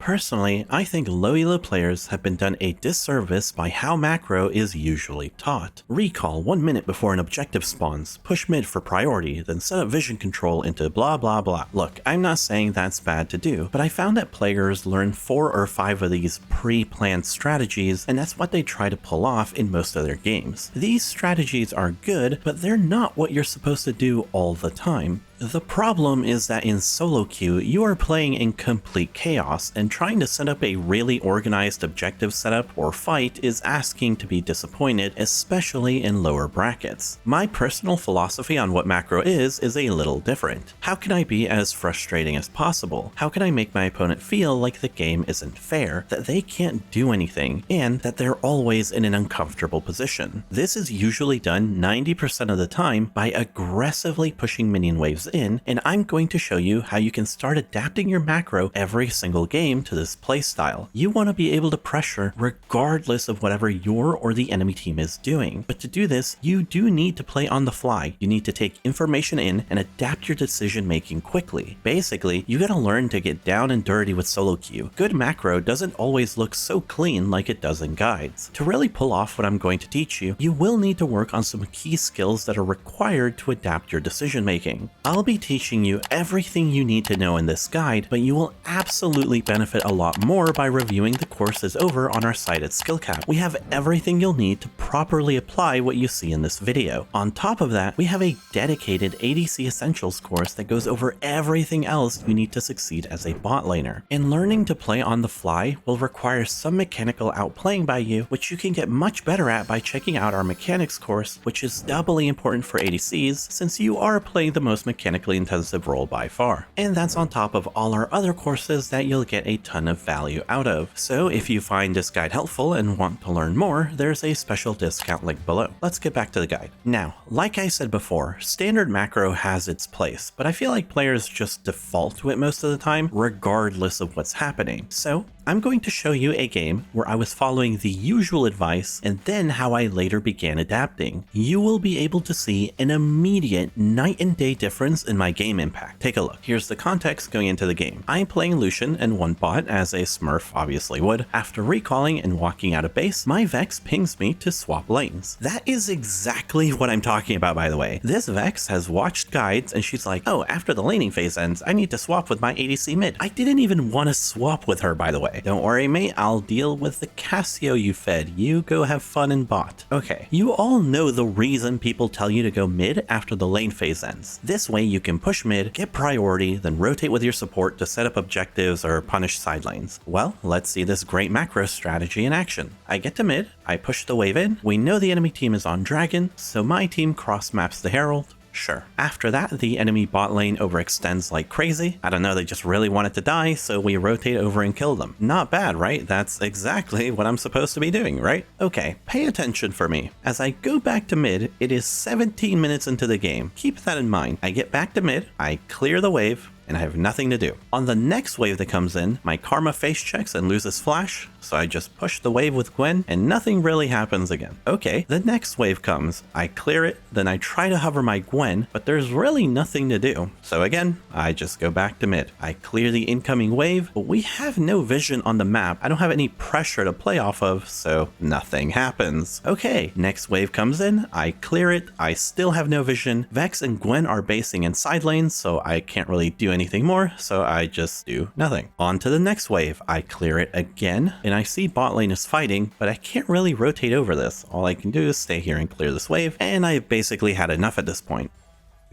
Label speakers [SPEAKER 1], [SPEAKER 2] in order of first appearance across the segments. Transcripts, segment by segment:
[SPEAKER 1] Personally, I think low elo players have been done a disservice by how macro is usually taught. Recall 1 minute before an objective spawns, push mid for priority, then set up vision control into blah blah blah. Look, I'm not saying that's bad to do, but I found that players learn 4 or 5 of these pre-planned strategies, and that's what they try to pull off in most of their games. These strategies are good, but they're not what you're supposed to do all the time. The problem is that in solo queue, you are playing in complete chaos, and trying to set up a really organized objective setup or fight is asking to be disappointed, especially in lower brackets. My personal philosophy on what macro is a little different. How can I be as frustrating as possible? How can I make my opponent feel like the game isn't fair, that they can't do anything, and that they're always in an uncomfortable position? This is usually done 90% of the time by aggressively pushing minion waves in, and I'm going to show you how you can start adapting your macro every single game to this playstyle. You want to be able to pressure regardless of whatever your or the enemy team is doing, but to do this, you do need to play on the fly. You need to take information in and adapt your decision making quickly. Basically, you gotta learn to get down and dirty with solo queue. Good macro doesn't always look so clean like it does in guides. To really pull off what I'm going to teach you, you will need to work on some key skills that are required to adapt your decision making. I'll be teaching you everything you need to know in this guide, but you will absolutely benefit a lot more by reviewing the courses over on our site at SkillCap. We have everything you'll need to properly apply what you see in this video. On top of that, we have a dedicated ADC Essentials course that goes over everything else you need to succeed as a bot laner. And learning to play on the fly will require some mechanical outplaying by you, which you can get much better at by checking out our mechanics course, which is doubly important for ADCs since you are playing the most mechanically intensive role by far. And that's on top of all our other courses that you'll get a ton of value out of. So if you find this guide helpful and want to learn more, there's a special discount link below. Let's get back to the guide. Now, like I said before, standard macro has its place, but I feel like players just default to it most of the time, regardless of what's happening. So I'm going to show you a game where I was following the usual advice and then how I later began adapting. You will be able to see an immediate night and day difference in my game impact. Take a look. Here's the context going into the game. I'm playing Lucian and one bot, as a smurf obviously would. After recalling and walking out of base, my Vex pings me to swap lanes. That is exactly what I'm talking about, by the way. This Vex has watched guides and she's like, oh, after the laning phase ends, I need to swap with my ADC mid. I didn't even want to swap with her, by the way. Don't worry, mate, I'll deal with the Cassio you fed. You go have fun in bot. Okay, you all know the reason people tell you to go mid after the lane phase ends. This way you can push mid, get priority, then rotate with your support to set up objectives or punish side lanes. Well, let's see this great macro strategy in action. I get to mid, I push the wave in, we know the enemy team is on Dragon, so my team cross maps the Herald. Sure. After that, the enemy bot lane overextends like crazy. I don't know, they just really wanted to die, so we rotate over and kill them. Not bad, right? That's exactly what I'm supposed to be doing, right? Okay, pay attention for me. As I go back to mid, it is 17 minutes into the game. Keep that in mind. I get back to mid, I clear the wave, and I have nothing to do. On the next wave that comes in, my Karma face checks and loses flash, so I just push the wave with Gwen, and nothing really happens again. Okay, the next wave comes, I clear it, then I try to hover my Gwen, but there's really nothing to do. So again, I just go back to mid. I clear the incoming wave, but we have no vision on the map. I don't have any pressure to play off of, so nothing happens. Okay, next wave comes in, I clear it, I still have no vision. Vex and Gwen are basing in side lanes, so I can't really do anything more, so I just do nothing. On to the next wave, I clear it again, and I see bot lane is fighting, but I can't really rotate over this. All I can do is stay here and clear this wave, and I've basically had enough at this point.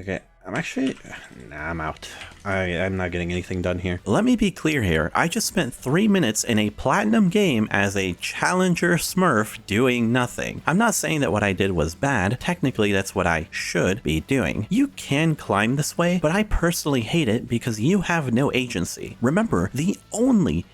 [SPEAKER 1] Okay, I'm actually... Nah, I'm out. I'm not getting anything done here. Let me be clear here. I just spent 3 minutes in a platinum game as a challenger smurf doing nothing. I'm not saying that what I did was bad. Technically, that's what I should be doing. You can climb this way, but I personally hate it because you have no agency. Remember, the only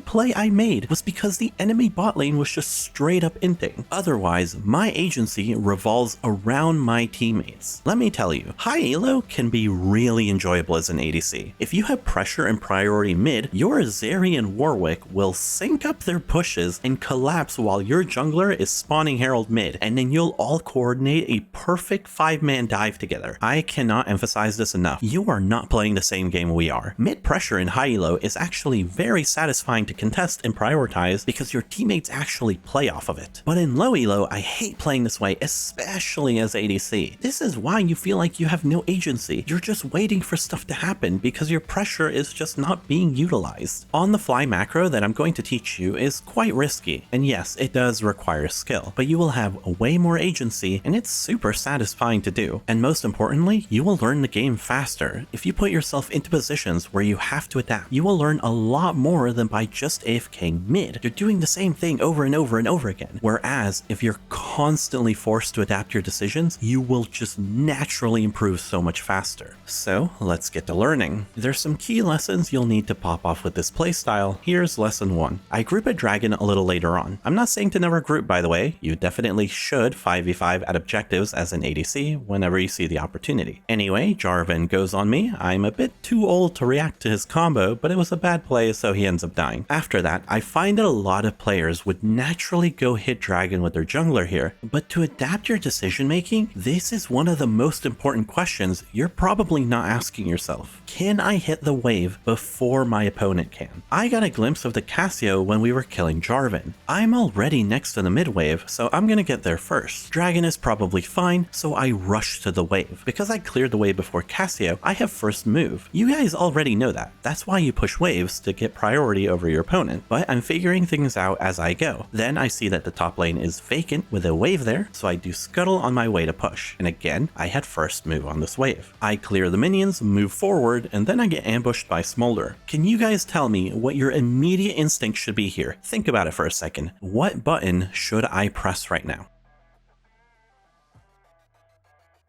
[SPEAKER 1] play I made was because the enemy bot lane was just straight up inting. Otherwise, my agency revolves around my teammates. Let me tell you, high elo can be really enjoyable as as an ADC. If you have pressure and priority mid, your Zeri and Warwick will sync up their pushes and collapse while your jungler is spawning Herald mid, and then you'll all coordinate a perfect 5-man dive together. I cannot emphasize this enough. You are not playing the same game we are. Mid pressure in high elo is actually very satisfying to contest and prioritize because your teammates actually play off of it. But in low elo, I hate playing this way, especially as ADC. This is why you feel like you have no agency. You're just waiting for stuff to happen because your pressure is just not being utilized. On the fly macro that I'm going to teach you is quite risky, and yes, it does require skill, but you will have way more agency and it's super satisfying to do. And most importantly, you will learn the game faster. If you put yourself into positions where you have to adapt, you will learn a lot more than by just AFKing mid. You're doing the same thing over and over and over again. Whereas if you're constantly forced to adapt your decisions, you will just naturally improve so much faster. So let's get to learning. There's some key lessons you'll need to pop off with this playstyle. Here's lesson 1. I group a dragon a little later on. I'm not saying to never group, by the way. You definitely should 5v5 at objectives as an ADC whenever you see the opportunity. Anyway, Jarvan goes on me. I'm a bit too old to react to his combo, but it was a bad play, so he ends up dying. After that, I find that a lot of players would naturally go hit dragon with their jungler here, but to adapt your decision making, this is one of the most important questions you're probably not asking yourself. Can I hit the wave before my opponent can? I got a glimpse of the Cassio when we were killing Jarvan. I'm already next to the mid wave, so I'm gonna get there first. Dragon is probably fine, so I rush to the wave. Because I cleared the wave before Cassio, I have first move. You guys already know that. That's why you push waves to get priority over your opponent, but I'm figuring things out as I go. Then I see that the top lane is vacant with a wave there, so I do scuttle on my way to push. And again, I had first move on this wave. I clear the minions, move forward, and then I get ambushed by Smolder. Can you guys tell me what your immediate instinct should be here? Think about it for a second. What button should I press right now?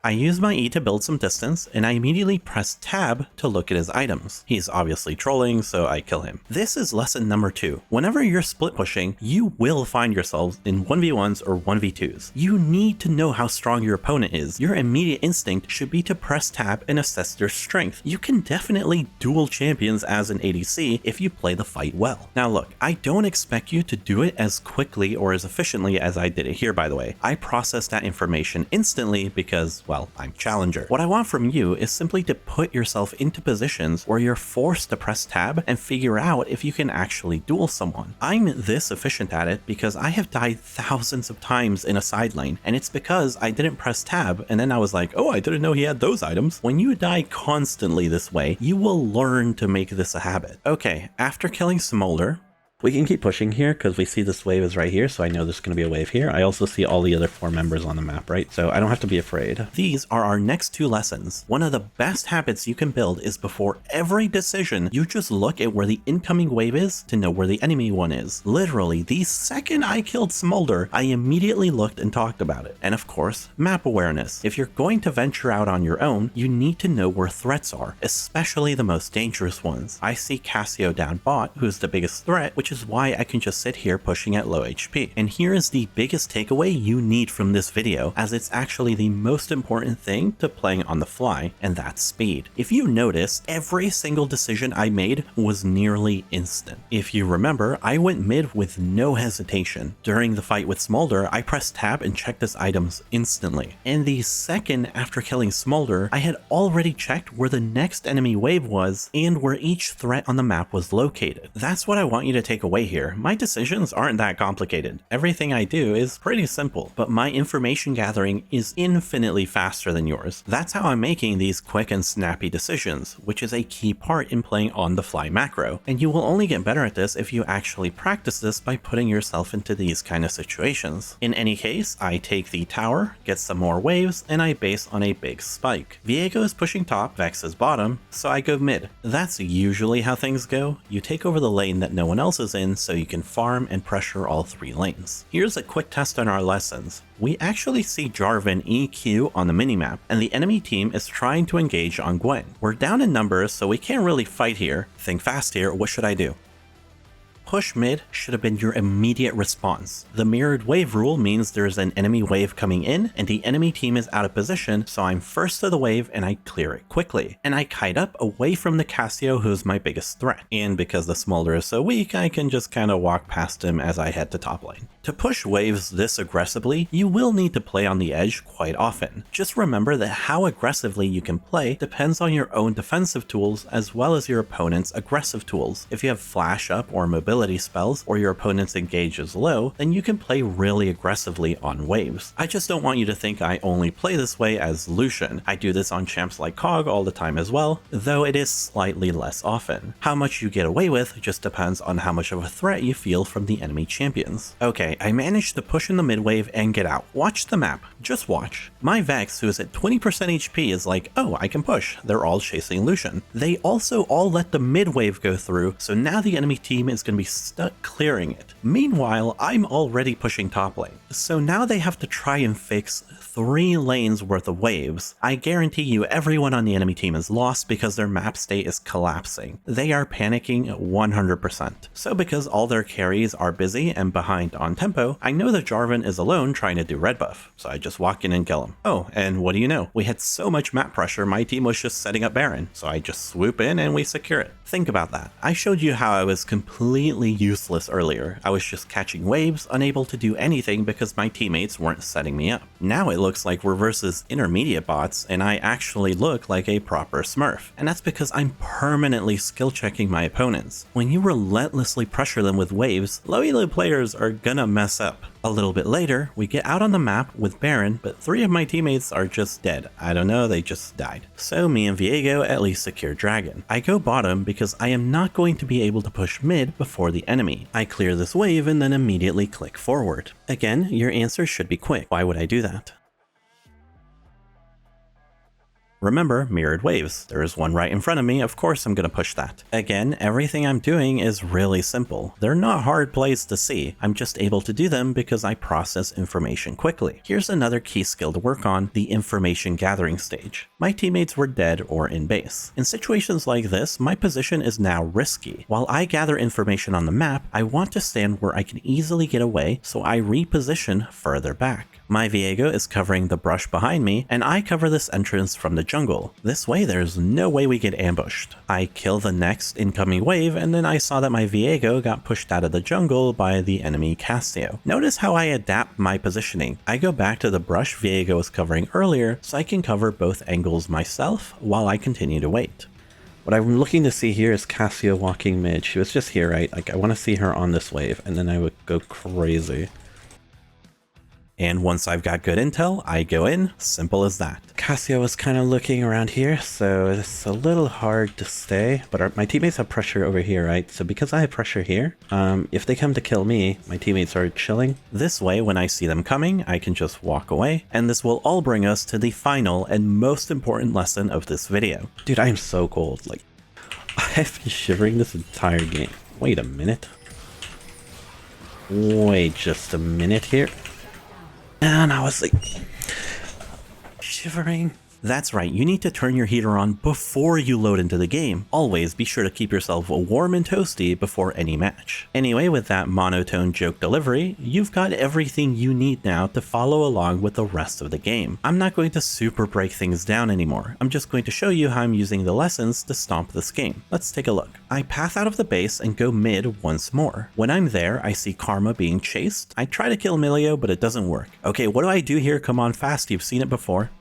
[SPEAKER 1] I use my E to build some distance, and I immediately press tab to look at his items. He's obviously trolling, so I kill him. This is lesson number 2. Whenever you're split pushing, you will find yourselves in 1v1s or 1v2s. You need to know how strong your opponent is. Your immediate instinct should be to press tab and assess their strength. You can definitely duel champions as an ADC if you play the fight well. Now look, I don't expect you to do it as quickly or as efficiently as I did it here, by the way. I process that information instantly because, well, I'm Challenger. What I want from you is simply to put yourself into positions where you're forced to press tab and figure out if you can actually duel someone. I'm this efficient at it because I have died thousands of times in a side lane, and it's because I didn't press tab and then I was like, oh, I didn't know he had those items. When you die constantly this way, you will learn to make this a habit. Okay, after killing Smolder, we can keep pushing here because we see this wave is right here, so I know there's going to be a wave here. I also see all the other 4 members on the map, right? So I don't have to be afraid. These are our next 2 lessons. One of the best habits you can build is before every decision, you just look at where the incoming wave is to know where the enemy one is. Literally, the second I killed Smolder, I immediately looked and talked about it. And of course, map awareness. If you're going to venture out on your own, you need to know where threats are, especially the most dangerous ones. I see Cassio down bot, who's the biggest threat, which is why I can just sit here pushing at low HP. And here is the biggest takeaway you need from this video, as it's actually the most important thing to playing on the fly, and that's speed. If you notice, every single decision I made was nearly instant. If you remember, I went mid with no hesitation. During the fight with Smolder, I pressed tab and checked his items instantly. And the second after killing Smolder, I had already checked where the next enemy wave was and where each threat on the map was located. That's what I want you to take away here. My decisions aren't that complicated. Everything I do is pretty simple, but my information gathering is infinitely faster than yours. That's how I'm making these quick and snappy decisions, which is a key part in playing on the fly macro. And you will only get better at this if you actually practice this by putting yourself into these kind of situations. In any case, I take the tower, get some more waves, and I base on a big spike. Viego is pushing top, Vex is bottom, so I go mid. That's usually how things go. You take over the lane that no one else is in, so you can farm and pressure all 3 lanes. Here's a quick test on our lessons. We actually see Jarvan EQ on the minimap, and the enemy team is trying to engage on Gwen. We're down in numbers, so we can't really fight here. Think fast here, what should I do? push mid should have been your immediate response. The mirrored wave rule means there's an enemy wave coming in and the enemy team is out of position, so I'm first to the wave and I clear it quickly. And I kite up away from the Cassio, who's my biggest threat. And because the Smolder is so weak, I can just kind of walk past him as I head to top lane. To push waves this aggressively, you will need to play on the edge quite often. Just remember that how aggressively you can play depends on your own defensive tools as well as your opponent's aggressive tools. If you have flash up or mobility spells, or your opponent's engage is low, then you can play really aggressively on waves. I just don't want you to think I only play this way as Lucian. I do this on champs like Cog all the time as well, though it is slightly less often. How much you get away with just depends on how much of a threat you feel from the enemy champions. Okay, I managed to push in the mid wave and get out. Watch the map. Just watch. My Vex, who is at 20% HP, is like, oh, I can push. They're all chasing Lucian. They also all let the mid wave go through, so now the enemy team is going to be stuck clearing it. Meanwhile, I'm already pushing top lane. So now they have to try and fix 3 lanes worth of waves. I guarantee you everyone on the enemy team is lost because their map state is collapsing. They are panicking 100%. So because all their carries are busy and behind on tempo, I know that Jarvan is alone trying to do red buff, so I just walk in and kill him. Oh, and what do you know? We had so much map pressure, my team was just setting up Baron, so I just swoop in and we secure it. Think about that. I showed you how I was completely useless earlier. I was just catching waves, unable to do anything because my teammates weren't setting me up. Now it looks like we're versus intermediate bots, and I actually look like a proper smurf. And that's because I'm permanently skill checking my opponents. When you relentlessly pressure them with waves, low elo players are gonna mess up. A little bit later, we get out on the map with Baron, but 3 of my teammates are just dead. I don't know, they just died. So me and Viego at least secure Dragon. I go bottom because I am not going to be able to push mid before the enemy. I clear this wave and then immediately click forward. Again, your answer should be quick. Why would I do that? Remember, mirrored waves. There is one right in front of me, of course I'm gonna push that. Again, everything I'm doing is really simple. They're not hard plays to see, I'm just able to do them because I process information quickly. Here's another key skill to work on, the information gathering stage. My teammates were dead or in base. In situations like this, my position is now risky. While I gather information on the map, I want to stand where I can easily get away, so I reposition further back. My Viego is covering the brush behind me, and I cover this entrance from the jungle. This way there's no way we get ambushed. I kill the next incoming wave, and then I saw that my Viego got pushed out of the jungle by the enemy Cassio. Notice how I adapt my positioning. I go back to the brush Viego was covering earlier, so I can cover both angles myself while I continue to wait. What I'm looking to see here is Cassio walking mid. She was just here, right? Like, I want to see her on this wave, and then I would go crazy. And once I've got good intel, I go in, simple as that. Cassio is kind of looking around here, so it's a little hard to stay, but my teammates have pressure over here, right? So because I have pressure here, if they come to kill me, my teammates are chilling. This way, when I see them coming, I can just walk away, and this will all bring us to the final and most important lesson of this video. Dude, I am so cold. Like, I've been shivering this entire game. Wait a minute. Wait just a minute here. And I was like, shivering. That's right, you need to turn your heater on before you load into the game. Always be sure to keep yourself warm and toasty before any match. Anyway, with that monotone joke delivery, you've got everything you need now to follow along with the rest of the game. I'm not going to super break things down anymore. I'm just going to show you how I'm using the lessons to stomp this game. Let's take a look. I path out of the base and go mid once more. When I'm there, I see Karma being chased. I try to kill Emilio, but it doesn't work. Okay, what do I do here? Come on fast, you've seen it before.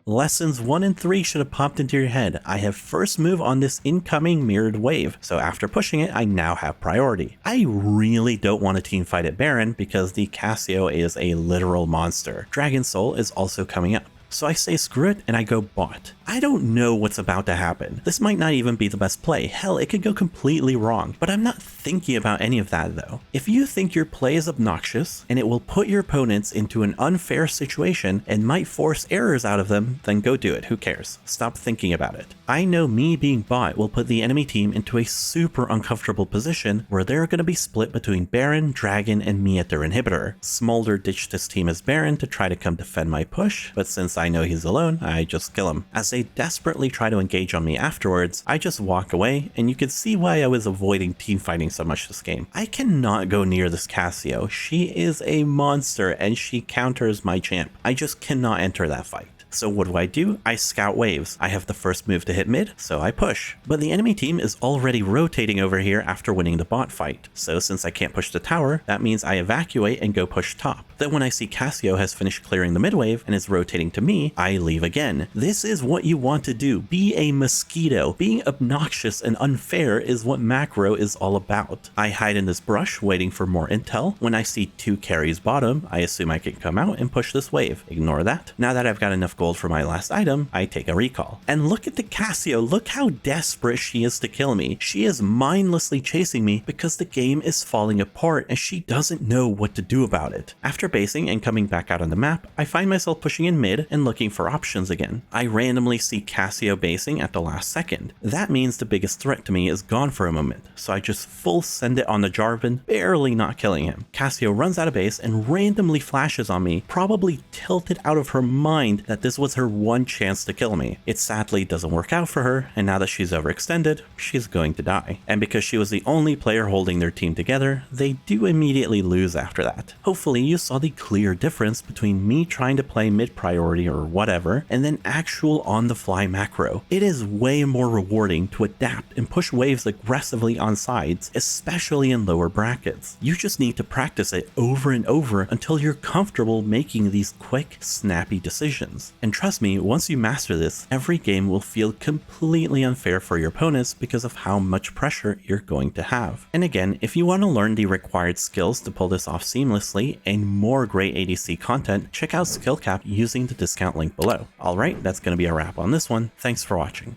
[SPEAKER 1] Lessons 1 and 3 should have popped into your head. I have first move on this incoming mirrored wave, so after pushing it, I now have priority. I really don't want to teamfight at Baron because the Cassio is a literal monster. Dragon Soul is also coming up. So I say screw it and I go bot. I don't know what's about to happen. This might not even be the best play. Hell, it could go completely wrong. But I'm not thinking about any of that though. If you think your play is obnoxious and it will put your opponents into an unfair situation and might force errors out of them, then go do it. Who cares? Stop thinking about it. I know me being bot will put the enemy team into a super uncomfortable position where they're going to be split between Baron, Dragon, and me at their inhibitor. Smolder ditched his team as Baron to try to come defend my push, but since I know he's alone, I just kill him. As they desperately try to engage on me afterwards, I just walk away, and you can see why I was avoiding team fighting so much this game. I cannot go near this Cassio. She is a monster, and she counters my champ. I just cannot enter that fight. So what do? I scout waves. I have the first move to hit mid, so I push. But the enemy team is already rotating over here after winning the bot fight. So since I can't push the tower, that means I evacuate and go push top. Then when I see Cassio has finished clearing the mid wave and is rotating to me, I leave again. This is what you want to do. Be a mosquito. Being obnoxious and unfair is what macro is all about. I hide in this brush waiting for more intel. When I see 2 carries bottom, I assume I can come out and push this wave. Ignore that. Now that I've got enough gold for my last item, I take a recall. And look at the Cassio, look how desperate she is to kill me. She is mindlessly chasing me because the game is falling apart and she doesn't know what to do about it. After basing and coming back out on the map, I find myself pushing in mid and looking for options again. I randomly see Cassio basing at the last second. That means the biggest threat to me is gone for a moment, so I just full send it on the Jarvan, barely not killing him. Cassio runs out of base and randomly flashes on me, probably tilted out of her mind that this was her one chance to kill me. It sadly doesn't work out for her, and now that she's overextended, she's going to die. And because she was the only player holding their team together, they do immediately lose after that. Hopefully you saw the clear difference between me trying to play mid priority or whatever, and then actual on the fly macro. It is way more rewarding to adapt and push waves aggressively on sides, especially in lower brackets. You just need to practice it over and over until you're comfortable making these quick, snappy decisions. And trust me, once you master this, every game will feel completely unfair for your opponents because of how much pressure you're going to have. And again, if you want to learn the required skills to pull this off seamlessly and more great ADC content, check out Skill Cap using the discount link below. Alright, that's going to be a wrap on this one. Thanks for watching.